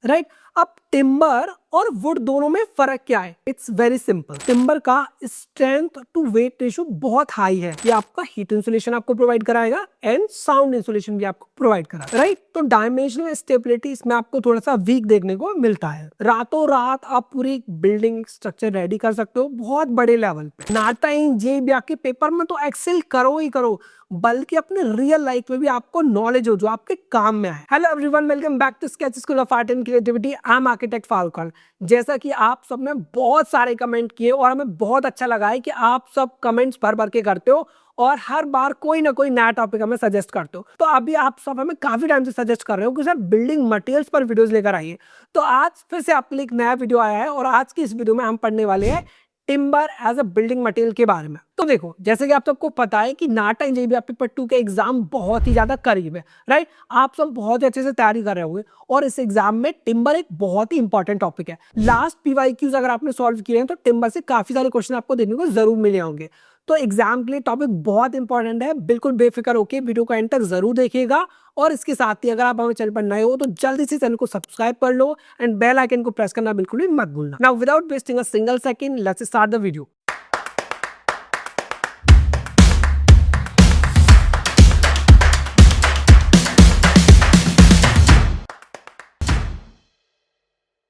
Right. अब timber और would दोनों में फर्क क्या है? It's very simple. टिम्बर का स्ट्रेंथ टू वेट रेशियो बहुत हाई है। ये आपका हीट इंसुलेशन आपको प्रोवाइड कराएगा एंड साउंड इंसुलेशन भी आपको प्रोवाइड कराएगा, राइट। तो डायमेंशनल स्टेबिलिटी इसमें आपको थोड़ा सा वीक देखने को मिलता है। रातों रात आप पूरी बिल्डिंग स्ट्रक्चर रेडी कर सकते हो बहुत बड़े लेवल पे। नाटा इन जे के पेपर में तो एक्सेल करो ही करो, बल्कि अपने रियल लाइफ में भी आपको नॉलेज हो जो आपके काम में आए। Hello everyone, welcome back to sketch school of art and creativity. I am architect Falcon. जैसा कि आप सब ने बहुत सारे कमेंट किए और हमें बहुत अच्छा लगा है कि आप सब कमेंट्स भर भर के करते हो और हर बार कोई ना कोई नया टॉपिक हमें सजेस्ट करते हो। तो अभी आप सब हमें काफी टाइम से सजेस्ट कर रहे हो कि सर बिल्डिंग मटेरियल्स पर वीडियोस लेकर आइए। तो आज फिर से आपके लिए एक नया वीडियो आया है और आज की इस वीडियो में हम पढ़ने वाले हैं timber as a building material के बारे में। तो देखो, जैसे कि आप सबको पता है कि नाटा इंजीनियरिंग पेपर 2 के एग्जाम बहुत ही ज्यादा करीब है, राइट। आप सब बहुत अच्छे से तैयारी कर रहे होंगे और इस एग्जाम में टिम्बर एक बहुत ही इंपॉर्टेंट टॉपिक है। लास्ट पीवाईक्यूज अगर आपने सॉल्व किए हैं तो टिम्बर से काफी सारे क्वेश्चन आपको देखने को जरूर मिले होंगे। तो एग्जाम के लिए टॉपिक बहुत इंपॉर्टेंट है, बिल्कुल बेफिक्र होकर वीडियो को एंड तक जरूर देखिएगा। और इसके साथ ही अगर आप हमारे चैनल पर नए हो तो जल्दी से चैनल को सब्सक्राइब कर लो एंड बेल आइकन को प्रेस करना बिल्कुल भी मत भूलना। Now without wasting a single second, let's start the video.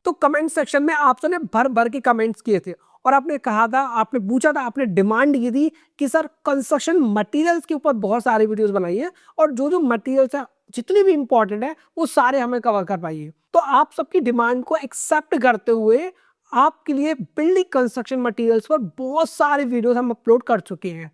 तो कमेंट सेक्शन में आप सबने भर भर के कमेंट्स किए थे और आपने कहा था, आपने पूछा था, आपने डिमांड की थी कि सर कंस्ट्रक्शन मटेरियल्स के ऊपर बहुत सारे वीडियोस बनाइए और जो जो मटेरियल्स है जितने भी इंपॉर्टेंट है वो सारे हमें कवर कर पाइए। तो आप सबकी डिमांड को एक्सेप्ट करते हुए आपके लिए बिल्डिंग कंस्ट्रक्शन मटेरियल्स पर बहुत सारे वीडियोस हम अपलोड कर चुके हैं।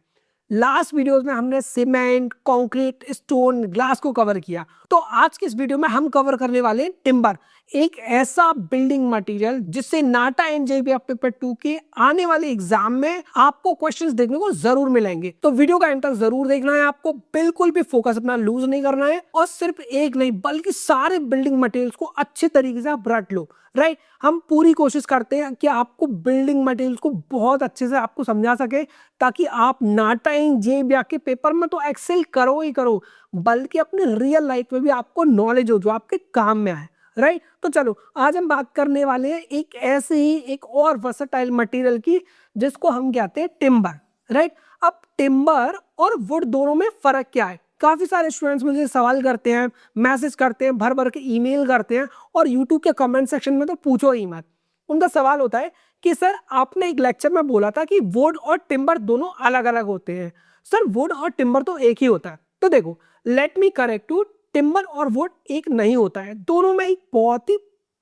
लास्ट वीडियोस में हमने सीमेंट, कंक्रीट, स्टोन, ग्लास को कवर किया। तो आज के इस वीडियो में हम कवर करने वाले हैं टिम्बर, एक ऐसा बिल्डिंग मटेरियल जिससे नाटा एनजेबी पेपर 2 के आने वाले एग्जाम में आपको क्वेश्चंस देखने को जरूर मिलेंगे। तो वीडियो का एंड तक जरूर देखना है, आपको बिल्कुल भी फोकस अपना लूज नहीं करना है और सिर्फ एक नहीं बल्कि सारे बिल्डिंग मटेरियल्स को अच्छे तरीके से आप रट लो, राइट। हम पूरी कोशिश करते हैं कि आपको बिल्डिंग मटेरियल्स को बहुत अच्छे से आपको समझा सके ताकि आप नाटा जे के पेपर में तो एक्सेल करो ही करो, बल्कि अपने रियल लाइफ में भी आपको नॉलेज हो जो आपके काम में आए, राइट। तो चलो आज हम बात करने वाले हैं एक ऐसे ही एक और वर्सेटाइल मटेरियल की जिसको हम कहते हैं टिम्बर, राइट। अब टिम्बर और वुड दोनों में फर्क क्या है? काफी सारे स्टूडेंट्स मुझे सवाल करते हैं, मैसेज करते हैं, भर भर के ईमेल करते हैं और यूट्यूब के कमेंट सेक्शन में तो पूछो ही मत। उनका सवाल होता है कि सर आपने एक लेक्चर में बोला था कि वुड और टिम्बर दोनों अलग अलग होते हैं। सर वुड और टिम्बर तो एक ही होता है। तो देखो, let me correct you, timber और वुड एक नहीं होता है, दोनों में एक बहुत ही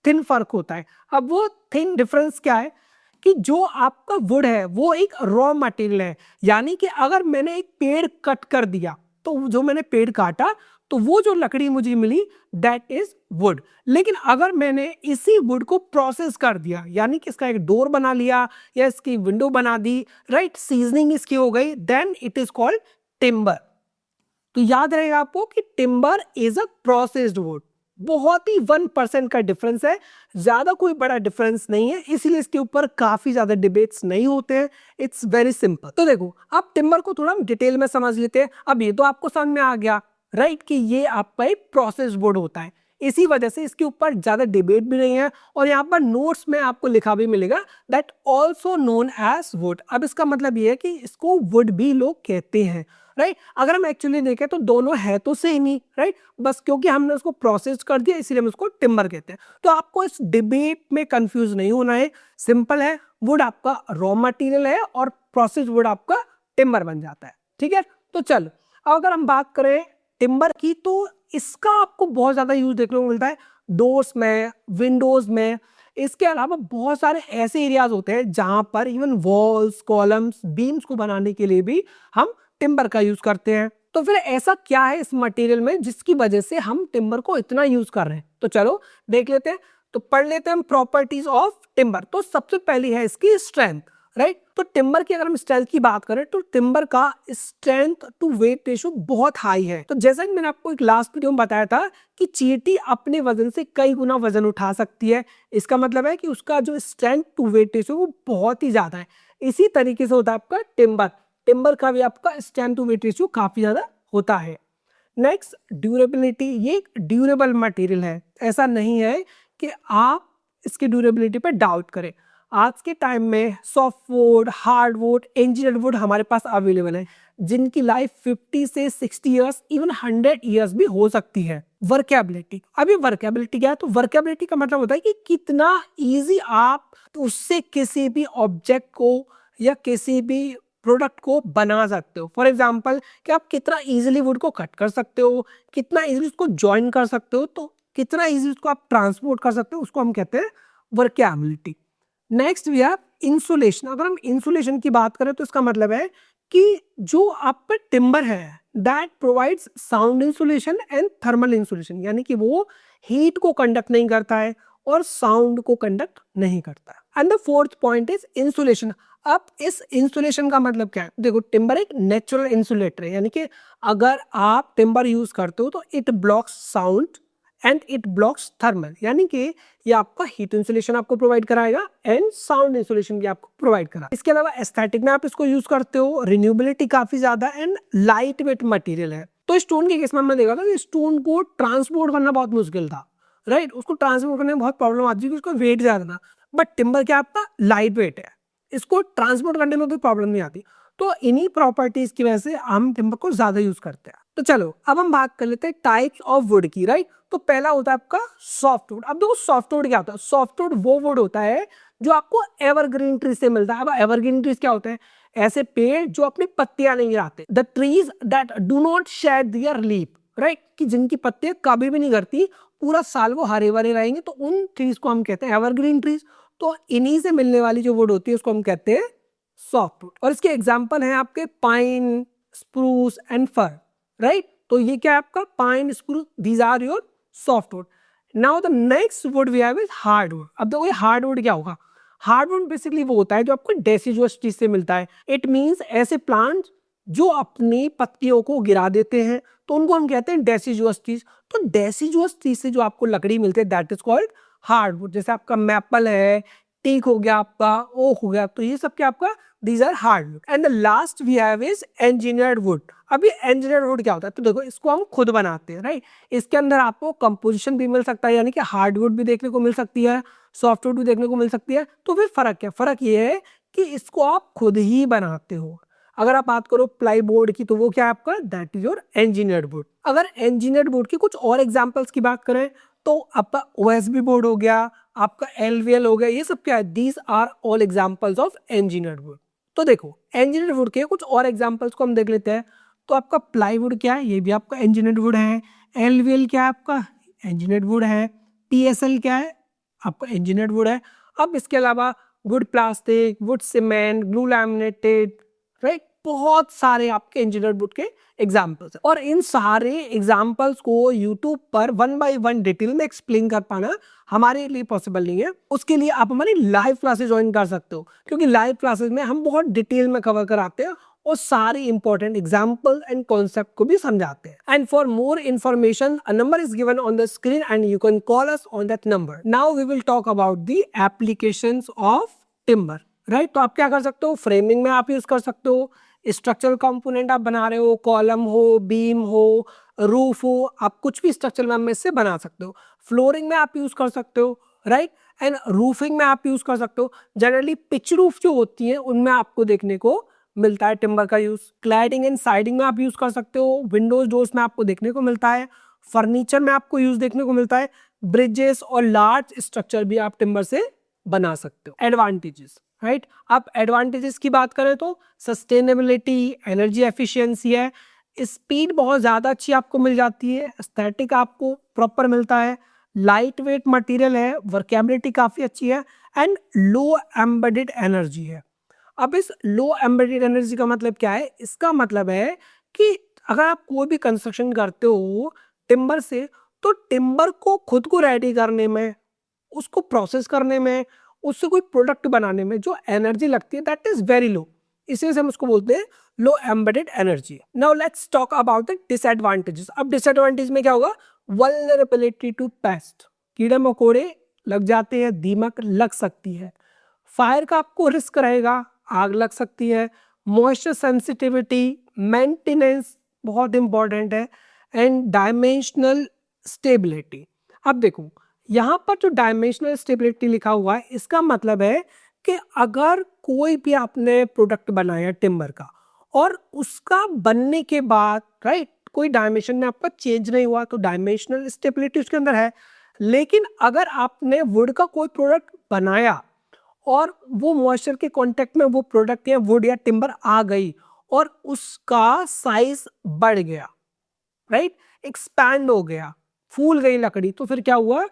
थिन फर्क होता है। अब वो थिन डिफरेंस क्या है कि जो आपका वुड है वो एक रॉ मटेरियल है, यानी कि अगर मैंने एक पेड़ कट कर दिया तो जो मैंने पेड़ काटा तो वो जो लकड़ी मुझे मिली दैट इज वुड। लेकिन अगर मैंने इसी वुड को प्रोसेस कर दिया, यानी कि इसका एक डोर बना लिया या इसकी विंडो बना दी, राइट, सीजनिंग इसकी हो गई, then it is called timber. तो याद रहेगा आपको कि timber is a processed wood. बहुत ही 1% का डिफरेंस है, ज्यादा कोई बड़ा डिफरेंस नहीं है, इसीलिए इसके ऊपर काफी ज्यादा डिबेट्स नहीं होते हैं। It's very simple. तो देखो, अब टिम्बर को थोड़ा डिटेल में समझ लेते हैं। अब ये तो आपको समझ में आ गया, राइट, कि ये आपका एक प्रोसेस वुड होता है, इसी वजह से इसके ऊपर ज्यादा डिबेट भी नहीं है। और यहाँ पर नोट्स में आपको लिखा भी मिलेगा that also known as wood. अब इसका मतलब ये है कि इसको वुड भी लोग कहते हैं, राइट। अगर हम एक्चुअली देखें तो दोनों है तो सेम ही, राइट, बस क्योंकि हमने उसको प्रोसेस कर दिया इसीलिए हम उसको टिम्बर कहते हैं। तो आपको इस डिबेट में कंफ्यूज नहीं होना है, सिंपल है, वुड आपका रॉ मटेरियल है और प्रोसेस वुड आपका टिम्बर बन जाता है, ठीक है। तो चल, अगर हम बात करें टिम्बर की तो इसका आपको बहुत ज्यादा यूज देखने को मिलता है डोर्स में, विंडोज में। इसके अलावा बहुत सारे ऐसे एरियाज होते हैं जहां पर इवन वॉल्स, कॉलम्स, बीम्स को बनाने के लिए भी हम टिम्बर का यूज करते हैं। तो फिर ऐसा क्या है इस मटेरियल में जिसकी वजह से हम टिम्बर को इतना यूज कर रहे हैं? तो चलो देख लेते हैं। तो पढ़ लेते हैं हम प्रॉपर्टीज ऑफ टिम्बर। तो सबसे पहली है इसकी स्ट्रेंथ, राइट। तो टिम्बर की अगर हम स्ट्रेंथ की बात करें तो टिम्बर का स्ट्रेंथ टू वेट रेशियो बहुत हाई है। तो जैसा कि मैंने आपको एक लास्ट वीडियो में बताया था कि चींटी अपने वजन से कई गुना वजन उठा सकती है, इसका मतलब है कि उसका जो स्ट्रेंथ टू वेट रेशियो वो बहुत ही ज्यादा है। इसी तरीके से होता है आपका टिम्बर, टिम्बर का भी आपका स्ट्रेंथ टू वेट रेशियो काफी ज्यादा होता है। नेक्स्ट ड्यूरेबिलिटी, ये एक ड्यूरेबल मटेरियल है, ऐसा नहीं है कि आप इसकी ड्यूरेबिलिटी पे डाउट करें। आज के टाइम में सॉफ्टवुड, हार्डवुड, इंजीनियर्ड वुड हमारे पास अवेलेबल है, जिनकी लाइफ 50 से 60 इयर्स, इवन 100 इयर्स भी हो सकती है। वर्केबिलिटी, अभी वर्केबिलिटी क्या है? तो वर्केबिलिटी का मतलब होता है कि कितना इजी आप उससे किसी भी ऑब्जेक्ट को या किसी भी प्रोडक्ट को बना सकते हो। फॉर एग्जाम्पल कि आप कितना इजीली वुड को कट कर सकते हो, कितना इजीली उसको ज्वाइन कर सकते हो, तो कितना इजीली उसको आप ट्रांसपोर्ट कर सकते हो, उसको हम कहते हैं workability. Next we have insulation. अगर हम इंसुलेशन की बात करें तो इसका मतलब है कि जो आप पर टिम्बर है that provides sound insulation and thermal insulation, यानी कि वो हीट को कंडक्ट नहीं करता है और साउंड को कंडक्ट नहीं करता है। And the fourth point is insulation. अब इस इंसुलेशन का मतलब क्या है? देखो, टिम्बर एक नेचुरल इंसुलेटर है, यानी कि अगर आप टिम्बर यूज करते हो तो it blocks sound and it blocks thermal, यानी कि ये आपका हीट इंसुलेशन आपको प्रोवाइड कराएगा एंड साउंड इंसुलेशन भी आपको प्रोवाइड कराएगा। इसके अलावा एस्थेटिक में आप इसको यूज करते हो, रिन्यूएबिलिटी काफी ज्यादा एंड लाइट वेट मटेरियल है। तो स्टोन के केस में हमने देखा था कि स्टोन को ट्रांसपोर्ट करना बहुत मुश्किल था, राइट? उसको ट्रांसपोर्ट करने में बहुत प्रॉब्लम आती है, उसका वेट ज्यादा था। बट टिम्बर क्या आपका लाइट वेट है, इसको ट्रांसपोर्ट करने में कोई प्रॉब्लम नहीं आती। तो इन्हीं प्रॉपर्टीज की वजह से हम टिम्बर को ज्यादा यूज करते हैं। तो चलो अब हम बात कर लेते हैं टाइप्स ऑफ वुड की, राइट? तो पहला होता है आपका सॉफ्टवुड। अब देखो सॉफ्टवुड क्या होता है? सॉफ्टवुड वो वुड होता है जो आपको एवरग्रीन ट्री से मिलता है। अब एवरग्रीन ट्रीज क्या होते हैं? ऐसे पेड़ जो अपनी पत्तियां नहीं गिराते, the trees that do not shade there leaf, right? कि जिनकी पत्तियां कभी भी नहीं गिरती, पूरा साल वो हरे भरे रहेंगे, तो उन ट्रीज को हम कहते हैं एवरग्रीन ट्रीज। तो इन्हीं से मिलने वाली जो वुड होती है उसको हम कहते हैं सॉफ्टवुड। और इसके एग्जाम्पल हैं आपके pine, spruce and fir, right? तो ये क्या है आपका pine, spruce, these are your softwood. Now the next wood we have is hardwood. अब देखो ये हार्डवुड क्या होगा? हार्डवुड बेसिकली वो होता है जो आपको डेसिडुअस ट्री से मिलता है। इट मींस ऐसे प्लांट्स जो अपनी पत्तियों को गिरा देते हैं, तो उनको हम कहते हैं डेसिडुअस ट्रीज। तो डेसिडुअस ट्री से जो आपको लकड़ी मिलती है दैट इज कॉल्ड हार्डवुड। जैसे आपका मैपल है, टीक हो गया, आपका ओक हो गया, तो ये सब क्या आपका these are hardwood. And the last we have is engineered wood. अभी इंजीनियर्ड वुड क्या होता है? तो देखो इसको हम खुद बनाते हैं, राइट? इसके अंदर आपको कंपोजिशन भी मिल सकता है, यानी कि हार्डवुड भी देखने को मिल सकती है, सॉफ्टवुड भी देखने को मिल सकती है। तो फिर फर्क क्या? फर्क ये है कि इसको आप खुद ही बनाते हो। अगर आप बात करो प्लाई बोर्ड की, तो वो क्या है आपका that is your engineered wood. अगर इंजीनियर्ड वुड की कुछ और एग्जांपल्स की बात करें तो आपका ओएसबी बोर्ड हो गया, आपका एलवीएल हो गया, ये सब क्या है? These are all examples of engineered wood. तो देखो इंजीनियर्ड वुड के कुछ और एग्जांपल्स को हम देख लेते हैं। तो आपका प्लाईवुड क्या है? ये भी आपका इंजीनियर्ड वुड है। एलवीएल क्या है? आपका इंजीनियर्ड वुड है। टीएसएल क्या है? आपका इंजीनियर्ड वुड है। अब इसके अलावा would plastic, would cement, glue laminated, right? बहुत सारे आपके इंजीनियर्ड वुड के एग्जाम्पल्स हैं। और इन सारे एग्जाम्पल्स को यूट्यूब पर 1 बाय 1 डिटेल में एक्सप्लेन कर पाना हमारे लिए पॉसिबल नहीं है। उसके लिए आप हमारी लाइव क्लासेस ज्वाइन कर सकते हो, क्योंकि लाइव क्लासेस में हम बहुत डिटेल में कवर कराते हैं और सारे इंपॉर्टेंट एग्जाम्पल एंड कॉन्सेप्ट को भी समझाते हैं। And for more information a number is given on the screen and you can call us on that number. Now we will talk about the applications of timber, right? तो आप क्या कर सकते हो? फ्रेमिंग में आप यूज कर सकते हो, स्ट्रक्चरल कंपोनेंट आप बना रहे हो, कॉलम हो, बीम हो, रूफ हो, आप कुछ भी स्ट्रक्चरल में इससे बना सकते हो। फ्लोरिंग में आप यूज कर सकते हो, राइट? एंड रूफिंग में आप यूज कर सकते हो। जनरली पिच रूफ जो होती है उनमें आपको देखने को मिलता है टिम्बर का यूज। क्लैडिंग एंड साइडिंग में आप यूज कर सकते हो। विंडोज डोर्स में आपको देखने को मिलता है। फर्नीचर में आपको यूज देखने को मिलता है। ब्रिजेस और लार्ज स्ट्रक्चर भी आप टिम्बर से बना सकते हो। Advantages, right? आप एडवांटेजेस की बात करें तो सस्टेनेबिलिटी, एनर्जी एफिशिएंसी है, स्पीड बहुत ज़्यादा अच्छी आपको मिल जाती है, एस्थेटिक आपको प्रॉपर मिलता है, लाइट वेट मटेरियल है, वर्केबिलिटी काफ़ी अच्छी है एंड लो एम्बेडेड एनर्जी है। अब इस लो एम्बेडेड एनर्जी का मतलब क्या है? इसका मतलब है कि अगर आप कोई भी कंस्ट्रक्शन करते हो टिम्बर से, तो टिम्बर को खुद को रेडी करने में, उसको प्रोसेस करने में, उससे कोई प्रोडक्ट बनाने में जो एनर्जी लगती है दैट इज वेरी लो। इसी से हम उसको बोलते हैं low embedded energy. Now let's talk about the disadvantages. अब डिसएडवांटेज में क्या होगा? वल्नरेबिलिटी टू पेस्ट, कीड़े मकोड़े लग जाते हैं, दीमक लग सकती है। फायर का आपको रिस्क रहेगा, आग लग सकती है। मॉइस्चर सेंसिटिविटी, मेंटेनेंस बहुत इंपॉर्टेंट है एंड डायमेंशनल स्टेबिलिटी। अब देखो यहाँ पर जो डायमेंशनल स्टेबिलिटी लिखा हुआ है इसका मतलब है कि अगर कोई भी आपने प्रोडक्ट बनाया टिम्बर का और उसका बनने के बाद राइट कोई डायमेंशन में आपका चेंज नहीं हुआ तो डायमेंशनल स्टेबिलिटी उसके अंदर है। लेकिन अगर आपने वुड का कोई प्रोडक्ट बनाया और वो मॉइस्चर के कांटेक्ट में वो प्रोडक्ट या वुड या टिम्बर आ गई और उसका साइज बढ़ गया राइट, एक्सपैंड हो गया, फूल गई लकड़ी, तो फिर क्या हुआ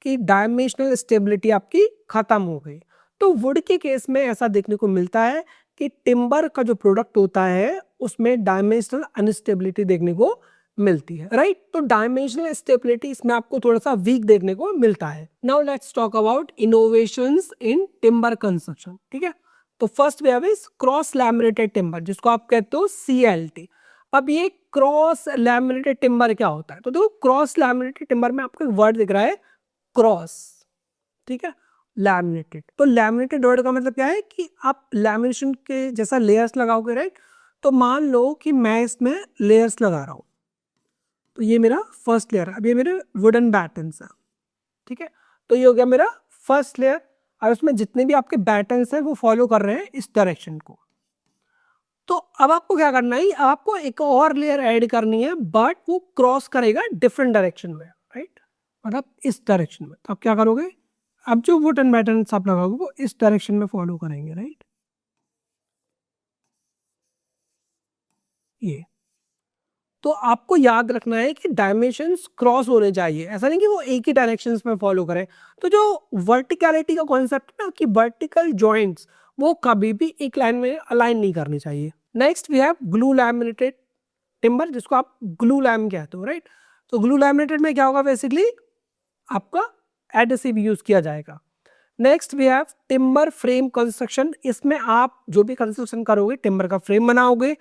कि डायमेंशनल स्टेबिलिटी आपकी खत्म हो गई। तो वुड के केस में ऐसा देखने को मिलता है कि टिम्बर का जो प्रोडक्ट होता है उसमें डायमेंशनल अनस्टेबिलिटी देखने को मिलती है राइट। तो डायमेंशनल स्टेबिलिटी इसमें आपको थोड़ा सा वीक देखने को मिलता है। Now let's talk about innovations in timber construction. ठीक है, तो फर्स्ट वे है क्रॉस लैमिनेटेड टिम्बर जिसको आप कहते हो CLT। अब ये क्रॉस लैमिनेटेड टिम्बर क्या होता है, तो देखो क्रॉस लैमिनेटेड टिम्बर में आपको एक वर्ड दिख रहा है क्रॉस, ठीक है, लैमिनेटेड। तो लैमिनेटेड वर्ड का मतलब क्या है कि आप लैमिनेशन के जैसा लेयर्स लगाओगे राइट। तो मान लो कि मैं इसमें लेयर्स लगा रहा हूं, तो ये मेरा फर्स्ट लेयर है, अब ये मेरे वुडन बैटन्स है, ठीक है, तो ये हो गया मेरा फर्स्ट लेयर। और उसमें जितने भी आपके बैटन्स हैं वो फॉलो कर रहे हैं इस डायरेक्शन को। तो अब आपको क्या करना है, आपको एक और लेयर ऐड करनी है बट वो क्रॉस करेगा डिफरेंट डायरेक्शन में राइट, मतलब इस डायरेक्शन में। तो आप क्या करोगे, अब जो वुडन पैटर्न्स आप लगाओगे वो इस डायरेक्शन में फॉलो करेंगे राइट, ये। तो आपको याद रखना है कि डायमेंशंस क्रॉस होने चाहिए, ऐसा नहीं कि वो एक ही डायरेक्शंस में फॉलो करें। तो जो वर्टिकलिटी का कॉन्सेप्ट है ना कि वर्टिकल जॉइंट्स वो कभी भी एक लाइन में अलाइन नहीं करनी चाहिए। Next we have glue laminated timber जिसको आप ग्लू लैम कहते हो राइट। तो ग्लू लैमिनेटेड में क्या होगा, बेसिकली आपका एडहेसिव यूज किया जाएगा। Next we have timber frame construction, इसमें आप जो भी कंस्ट्रक्शन करोगे टिम्बर का फ्रेम बनाओगे।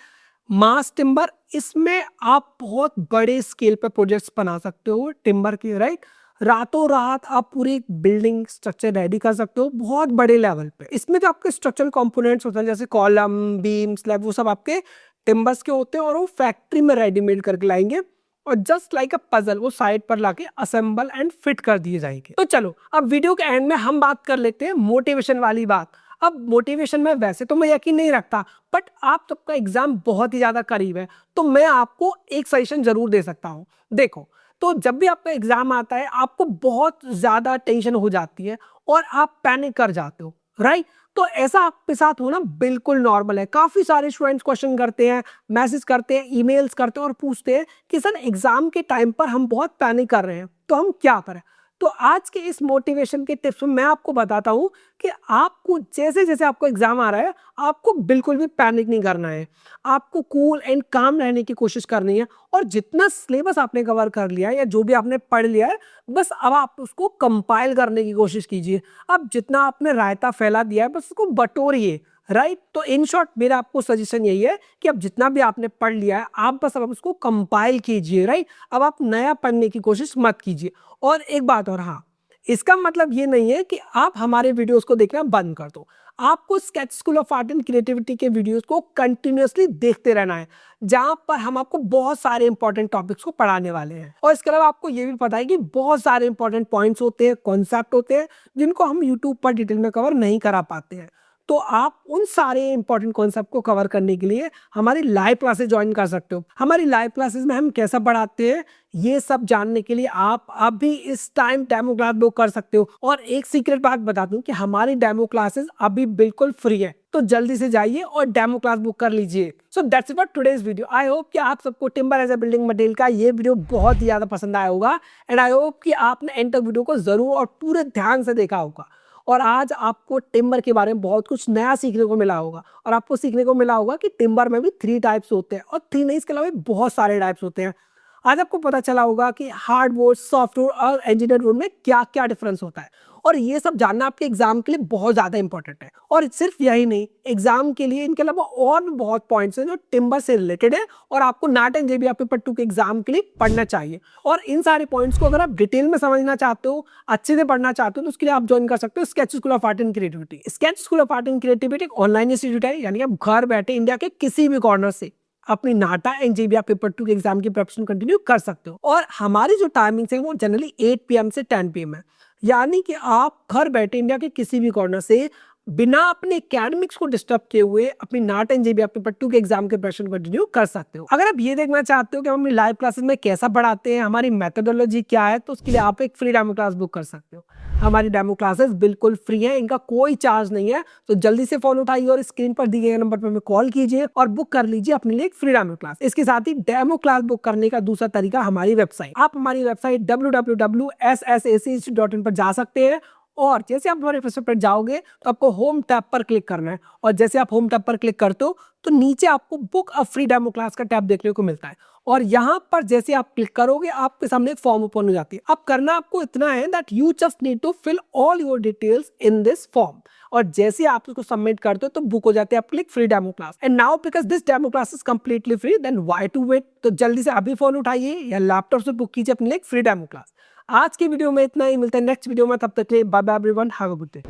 मास टिम्बर, इसमें आप बहुत बड़े स्केल पर प्रोजेक्ट्स बना सकते हो टिम्बर की राइट। रातों रात आप पूरी बिल्डिंग स्ट्रक्चर रेडी कर सकते हो बहुत बड़े लेवल पे। इसमें जो आपके स्ट्रक्चरल कंपोनेंट्स होते हैं जैसे कॉलम, बीम, स्लैब, वो सब आपके टिम्बर्स के होते हैं और वो फैक्ट्री में रेडीमेड करके लाएंगे और जस्ट लाइक अ पजल वो साइड पर लाके असेंबल एंड फिट कर दिए जाएंगे। तो चलो अब वीडियो के एंड में हम बात कर लेते हैं मोटिवेशन वाली बात। अब मोटिवेशन में वैसे तो मैं यकीन नहीं रखता, बट आप सबका एग्जाम बहुत ही ज्यादा करीब है तो मैं आपको एक सजेशन जरूर दे सकता हूँ। देखो, तो जब भी आपका एग्जाम आता है आपको बहुत ज्यादा टेंशन हो जाती है और आप पैनिक कर जाते हो राइट। तो ऐसा आपके साथ होना बिल्कुल नॉर्मल है। काफी सारे स्टूडेंट्स क्वेश्चन करते हैं, मैसेज करते हैं, ईमेल्स करते हैं और पूछते हैं कि सर एग्जाम के टाइम पर हम बहुत पैनिक कर रहे हैं तो हम क्या करें। तो आज के इस मोटिवेशन के टिप्स में मैं आपको बताता हूं कि आपको जैसे जैसे आपको एग्जाम आ रहा है आपको बिल्कुल भी पैनिक नहीं करना है, आपको कूल एंड काम रहने की कोशिश करनी है। और जितना सिलेबस आपने कवर कर लिया है या जो भी आपने पढ़ लिया है बस अब आप उसको कंपाइल करने की कोशिश कीजिए। अब जितना आपने रायता फैला दिया है बस उसको बटोरिए राइट। तो इन शॉर्ट मेरा आपको सजेशन यही है कि अब जितना भी आपने पढ़ लिया है आप बस अब उसको कंपाइल कीजिए राइट। अब आप नया पढ़ने की कोशिश मत कीजिए। और एक बात और, हाँ, इसका मतलब ये नहीं है कि आप हमारे वीडियोस को देखना बंद कर दो। आपको sketch school of art and creativity के वीडियोस को कंटिन्यूअसली देखते रहना है जहां पर हम आपको बहुत सारे इंपॉर्टेंट टॉपिक्स को पढ़ाने वाले हैं। और इसके अलावा आपको ये भी पता है कि बहुत सारे इंपॉर्टेंट पॉइंट्स होते हैं, कॉन्सेप्ट होते हैं जिनको हम यूट्यूब पर डिटेल में कवर नहीं करा पाते हैं। तो आप उन सारे इंपॉर्टेंट कॉन्सेप्ट को कवर करने के लिए हमारी लाइव क्लासेस ज्वाइन कर सकते हो। हमारी लाइव क्लासेस में हम कैसा पढ़ाते हैं ये सब जानने के लिए आप अभी इस टाइम डेमो क्लास बुक कर सकते हो। और एक सीक्रेट बात बता दूं कि हमारी डेमो क्लासेस अभी बिल्कुल फ्री है, तो जल्दी से जाइए और डेमो क्लास बुक कर लीजिए। So that's it for today's video. I hope कि आप सबको timber as a building material का ये वीडियो बहुत ही ज्यादा पसंद आया होगा एंड आई होप कि आपने एंड तक वीडियो को जरूर और पूरे ध्यान से देखा होगा और आज आपको टिम्बर के बारे में बहुत कुछ नया सीखने को मिला होगा। और आपको सीखने को मिला होगा कि टिम्बर में भी 3 टाइप्स होते हैं और 3 नहीं, इसके अलावा भी बहुत सारे टाइप्स होते हैं। आज आपको पता चला होगा कि हार्डवुड, सॉफ्टवुड और इंजीनियर वुड में क्या क्या डिफरेंस होता है और ये सब जानना आपके एग्जाम के लिए बहुत ज्यादा इंपॉर्टेंट है। और सिर्फ यही नहीं, एग्जाम के लिए इनके अलावा और भी बहुत पॉइंट्स हैं जो टिम्बर से रिलेटेड है और आपको नाट एंड जेबीआर पेपर 2 के एग्जाम के लिए पढ़ना चाहिए। और इन सारे पॉइंट्स को अगर आप डिटेल में समझना चाहते हो, अच्छे से पढ़ना चाहते हो, तो उसके लिए आप ज्वाइन कर सकते हो sketch school of art and creativity. Sketch school of art and creativity एक ऑनलाइन इंस्टीट्यूट है, यानी आप घर बैठे इंडिया के किसी भी कॉर्नर से अपनी नाटा एंड जेबीआर पेपर 2 के एग्जाम की प्रिपरेशन कंटिन्यू कर सकते हो। और हमारी जो टाइमिंग्स है वो जनरली 8 PM से 10 PM है, यानी कि आप घर बैठे इंडिया के किसी भी कॉर्नर से बिना अपने एकेडमिक्स को डिस्टर्ब किए हुए अपनी नाट एंड जेबीआर पेपर 2 के एग्जाम के प्रिपरेशन कंटिन्यू कर सकते हो। अगर आप ये देखना चाहते हो कि हम अपनी लाइव क्लासेस में कैसा पढ़ाते हैं, हमारी मेथोडोलॉजी क्या है, तो उसके लिए आप एक फ्री डेमो क्लास बुक कर सकते हो। हमारी डेमो क्लासेस बिल्कुल फ्री है, इनका कोई चार्ज नहीं है। तो जल्दी से फोन उठाइए और स्क्रीन पर दिए गए नंबर पर हमें कॉल कीजिए और बुक कर लीजिए अपने लिए एक फ्री डेमो क्लास। इसके साथ ही डेमो क्लास बुक करने का दूसरा तरीका हमारी वेबसाइट, आप हमारी वेबसाइट www.ssacc.in पर जा सकते हैं और जैसे आप हमारे वेबसाइट पर जाओगे तो आपको होम टैब पर क्लिक करना है और जैसे आप होम टैब पर क्लिक करते हो तो नीचे आपको book a free demo class का टैब देखने को मिलता है और यहाँ पर जैसे आप क्लिक करोगे आपके सामने एक फॉर्म ओपन हो जाती है। अब करना आपको इतना है that you just need to fill all your details in this form और जैसे आप उसको सबमिट करते हो तो बुक हो जाते हैं आपके लिए free demo class. And now because this demo class is completely free, then why to wait. तो जल्दी से अभी फोन उठाइए या लैपटॉप से बुक कीजिए अपने लिए फ्री डेमो क्लास। आज की वीडियो में इतना ही, मिलते हैं नेक्स्ट वीडियो में, तब तक के लिए bye bye everyone, have a good day.